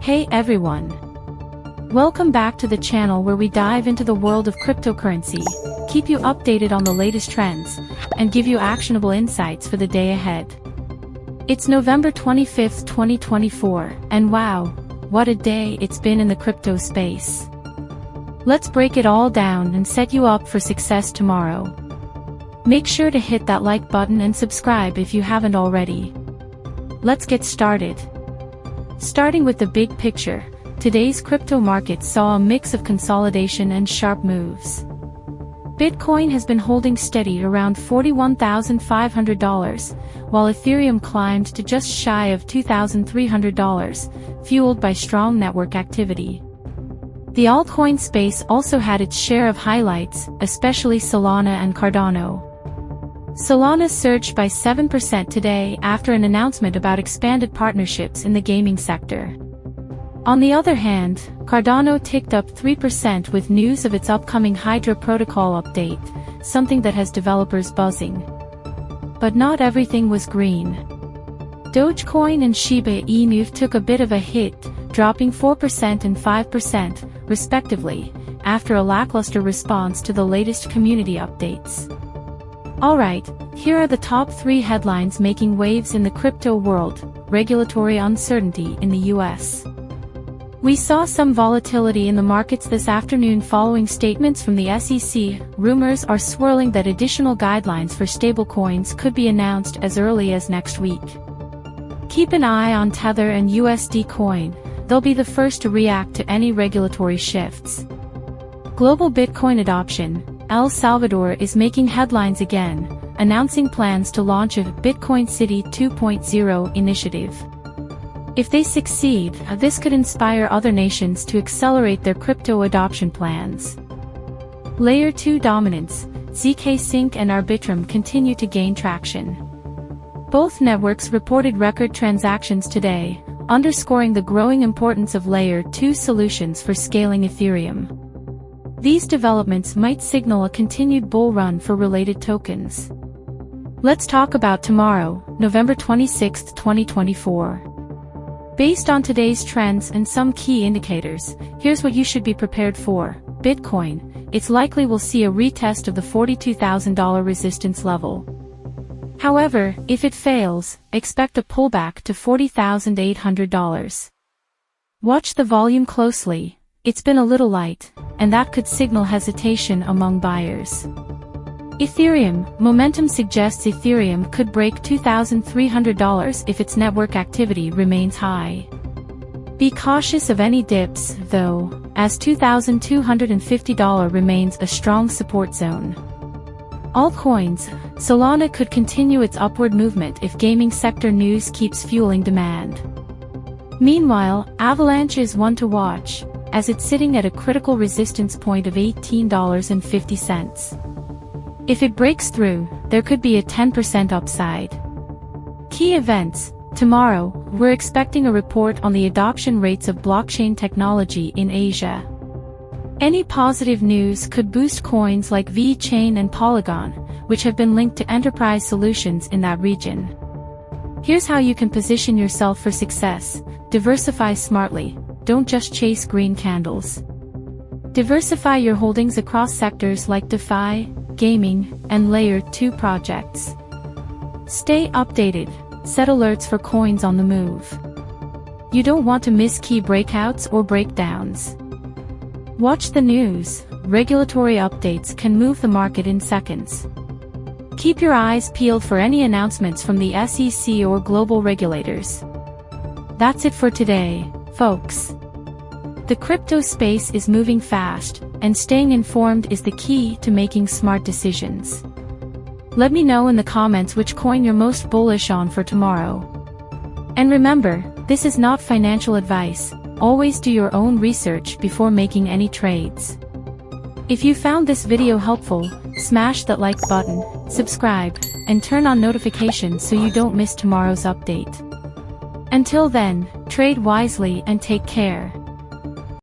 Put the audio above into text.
Hey everyone! Welcome back to the channel where we dive into the world of cryptocurrency, keep you updated on the latest trends, and give you actionable insights for the day ahead. It's November 25th, 2024, and wow, what a day it's been in the crypto space. Let's break it all down and set you up for success tomorrow. Make sure to hit that like button and subscribe if you haven't already. Let's get started. Starting with the big picture, today's crypto market saw a mix of consolidation and sharp moves. Bitcoin has been holding steady around $41,500, while Ethereum climbed to just shy of $2,300, fueled by strong network activity. The altcoin space also had its share of highlights, especially Solana and Cardano. Solana surged by 7% today after an announcement about expanded partnerships in the gaming sector. On the other hand, Cardano ticked up 3% with news of its upcoming Hydra protocol update, something that has developers buzzing. But not everything was green. Dogecoin and Shiba Inu took a bit of a hit, dropping 4% and 5%, respectively, after a lackluster response to the latest community updates. Alright, here are the top 3 headlines making waves in the crypto world. Regulatory uncertainty in the US. We saw some volatility in the markets this afternoon following statements from the SEC. Rumors are swirling that additional guidelines for stablecoins could be announced as early as next week. Keep an eye on Tether and USD Coin, they'll be the first to react to any regulatory shifts. Global Bitcoin adoption. El Salvador is making headlines again, announcing plans to launch a Bitcoin City 2.0 initiative. If they succeed, this could inspire other nations to accelerate their crypto adoption plans. Layer 2 dominance. ZK Sync and Arbitrum continue to gain traction. Both networks reported record transactions today, underscoring the growing importance of Layer 2 solutions for scaling Ethereum. These developments might signal a continued bull run for related tokens. Let's talk about tomorrow, November 26, 2024. Based on today's trends and some key indicators, here's what you should be prepared for. Bitcoin, it's likely we'll see a retest of the $42,000 resistance level. However, if it fails, expect a pullback to $40,800. Watch the volume closely, it's been a little light, and that could signal hesitation among buyers. Ethereum, momentum suggests Ethereum could break $2,300 if its network activity remains high. Be cautious of any dips, though, as $2,250 remains a strong support zone. Altcoins, Solana could continue its upward movement if gaming sector news keeps fueling demand. Meanwhile, Avalanche is one to watch, as it's sitting at a critical resistance point of $18.50. If it breaks through, there could be a 10% upside. Key events. Tomorrow, we're expecting a report on the adoption rates of blockchain technology in Asia. Any positive news could boost coins like VeChain and Polygon, which have been linked to enterprise solutions in that region. Here's how you can position yourself for success. Diversify smartly. Don't just chase green candles. Diversify your holdings across sectors like DeFi, gaming, and Layer 2 projects. Stay updated. Set alerts for coins on the move. You don't want to miss key breakouts or breakdowns. Watch the news. Regulatory updates can move the market in seconds. Keep your eyes peeled for any announcements from the SEC or global regulators. That's it for today, folks. The crypto space is moving fast, and staying informed is the key to making smart decisions. Let me know in the comments which coin you're most bullish on for tomorrow. And remember, this is not financial advice, always do your own research before making any trades. If you found this video helpful, smash that like button, subscribe, and turn on notifications so you don't miss tomorrow's update. Until then, trade wisely and take care.